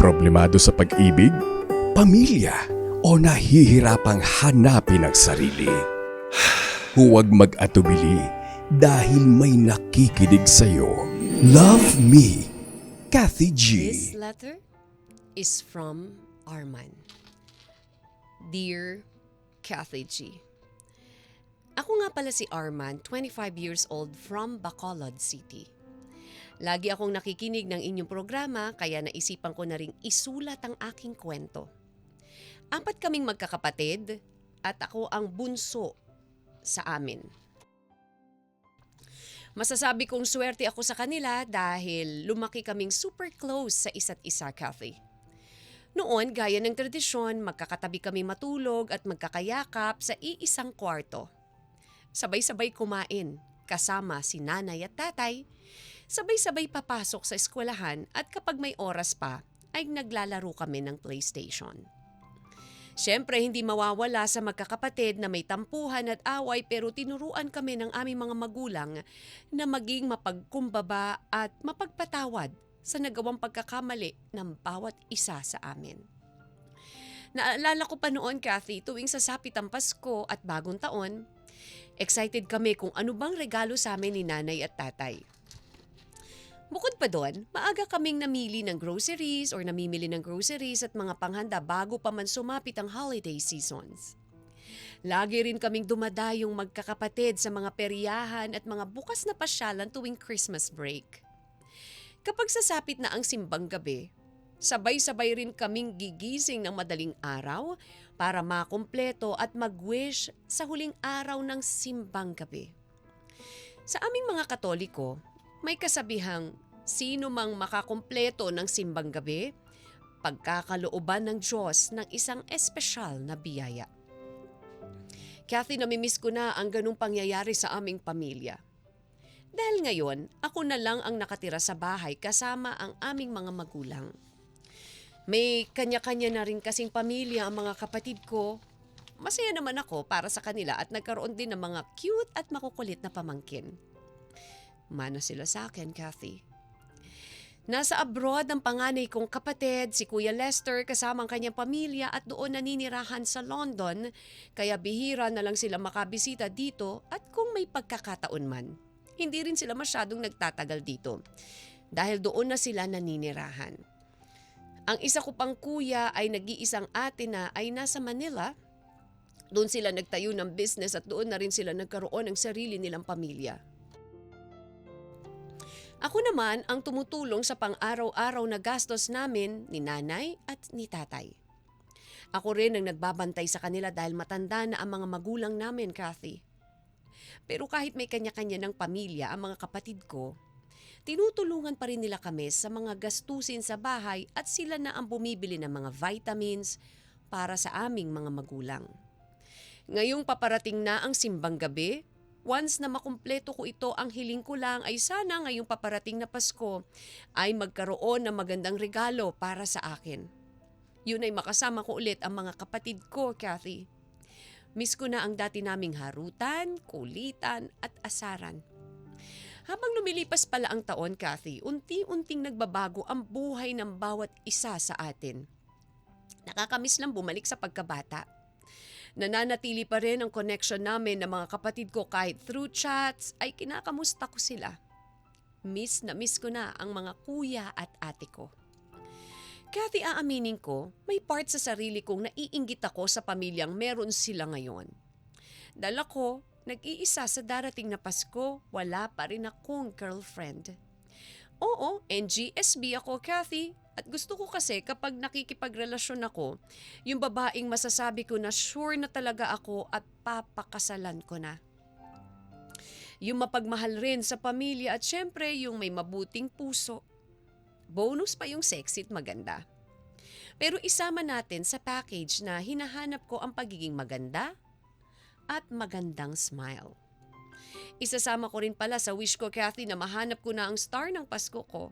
Problemado sa pag-ibig, pamilya o nahihirapang hanapin ang sarili. Huwag mag-atubili dahil may nakikinig sa'yo. Love me, Kathy G. This letter is from Arman. Dear Kathy G. Ako nga pala si Arman, 25 years old from Bacolod City. Lagi akong nakikinig ng inyong programa kaya naisipan ko na ring isulat ang aking kwento. 4 kaming magkakapatid at ako ang bunso sa amin. Masasabi kong swerte ako sa kanila dahil lumaki kaming super close sa isa't isa, Kathy. Noon, gaya ng tradisyon, magkakatabi kami matulog at magkakayakap sa iisang kwarto. Sabay-sabay kumain, kasama si nanay at tatay. Sabay-sabay papasok sa eskwelahan at kapag may oras pa, ay naglalaro kami ng PlayStation. Siyempre, hindi mawawala sa magkakapatid na may tampuhan at away pero tinuruan kami ng aming mga magulang na maging mapagkumbaba at mapagpatawad sa nagawang pagkakamali ng bawat isa sa amin. Naalala ko pa noon, Kathy, tuwing sasapit ang Pasko at Bagong Taon, excited kami kung ano bang regalo sa amin ni nanay at tatay. Bukod pa doon, maaga kaming namimili ng groceries at mga panghanda bago pa man sumapit ang holiday seasons. Lagi rin kaming dumadayong magkakapatid sa mga peryahan at mga bukas na pasyalan tuwing Christmas break. Kapag sasapit na ang simbang gabi, sabay-sabay rin kaming gigising ng madaling araw para makumpleto at mag-wish sa huling araw ng simbang gabi. Sa aming mga Katoliko, may kasabihang sino mang makakumpleto ng simbang gabi, pagkakalooban ng Diyos ng isang espesyal na biyaya. Kathy, namimiss ko na ang ganung pangyayari sa aming pamilya. Dahil ngayon, ako na lang ang nakatira sa bahay kasama ang aming mga magulang. May kanya-kanya na rin kasing pamilya ang mga kapatid ko. Masaya naman ako para sa kanila at nagkaroon din ng mga cute at makukulit na pamangkin. Mana sila sa akin, Kathy. Nasa abroad ang panganay kong kapatid, si Kuya Lester, kasama ang kanyang pamilya at doon naninirahan sa London, kaya bihira na lang sila makabisita dito at kung may pagkakataon man, hindi rin sila masyadong nagtatagal dito dahil doon na sila naninirahan. Ang isa ko pang kuya ay nag-iisang ate na ay nasa Manila. Doon sila nagtayo ng business at doon na rin sila nagkaroon ng sarili nilang pamilya. Ako naman ang tumutulong sa pang-araw-araw na gastos namin ni nanay at ni tatay. Ako rin ang nagbabantay sa kanila dahil matanda na ang mga magulang namin, Kathy. Pero kahit may kanya-kanya ng pamilya ang mga kapatid ko, tinutulungan pa rin nila kami sa mga gastusin sa bahay at sila na ang bumibili ng mga vitamins para sa aming mga magulang. Ngayong paparating na ang simbang gabi, once na makumpleto ko ito, ang hiling ko lang ay sana ngayong paparating na Pasko ay magkaroon ng magandang regalo para sa akin. Yun ay makasama ko ulit ang mga kapatid ko, Kathy. Miss ko na ang dati naming harutan, kulitan at asaran. Habang lumilipas pala ang taon, Kathy, unti-unting nagbabago ang buhay ng bawat isa sa atin. Nakakamiss lang bumalik sa pagkabata. Nananatili pa rin ang connection namin ng mga kapatid ko kahit through chats ay kinakamusta ko sila. Miss na miss ko na ang mga kuya at ate ko. Kathy, aaminin ko, may part sa sarili kong naiinggit ako sa pamilyang meron sila ngayon. Dahil ako, nag-iisa sa darating na Pasko, wala pa rin akong girlfriend. Oo, NGSB ako, Kathy. At gusto ko kasi kapag nakikipagrelasyon ako, yung babaeng masasabi ko na sure na talaga ako at papakasalan ko na. Yung mapagmahal rin sa pamilya at syempre yung may mabuting puso. Bonus pa yung sexy at maganda. Pero isama natin sa package na hinahanap ko ang pagiging maganda at magandang smile. Isasama ko rin pala sa wish ko, Kathy, na mahanap ko na ang star ng Pasko ko.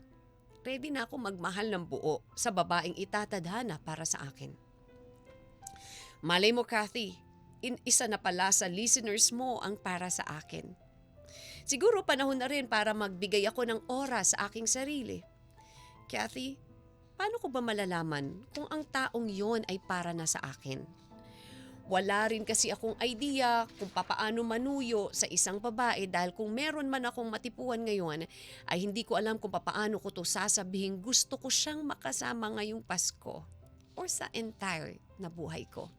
Ready na ako magmahal ng buo sa babaeng itatadhana para sa akin. Malay mo, Kathy, isa na pala sa listeners mo ang para sa akin. Siguro panahon na rin para magbigay ako ng oras sa aking sarili. Kathy, Paano ko ba malalaman kung ang taong yon ay para na sa akin? Wala rin kasi akong idea kung papaano manuyo sa isang babae dahil kung meron man akong matipuan ngayon ay hindi ko alam kung papaano ko to sasabihin gusto ko siyang makasama ngayong Pasko or sa entire na buhay ko.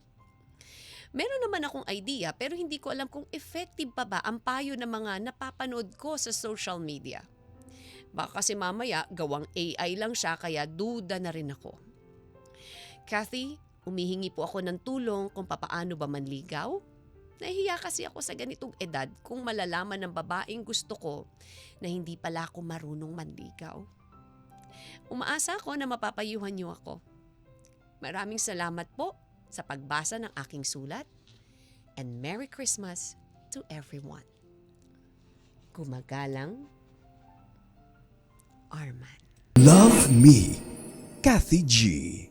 Meron naman akong idea pero hindi ko alam kung effective pa ba ang payo ng mga napapanood ko sa social media. Baka kasi mamaya gawang AI lang siya kaya duda na rin ako. Kathy, humihingi po ako ng tulong kung papaano ba manligaw. Nahihiya kasi ako sa ganitong edad kung malalaman ng babaeng gusto ko na hindi pala ako marunong manligaw. Umaasa ako na mapapayuhan niyo ako. Maraming salamat po sa pagbasa ng aking sulat and Merry Christmas to everyone. Gumagalang, Arman. Love Me, Kathy G.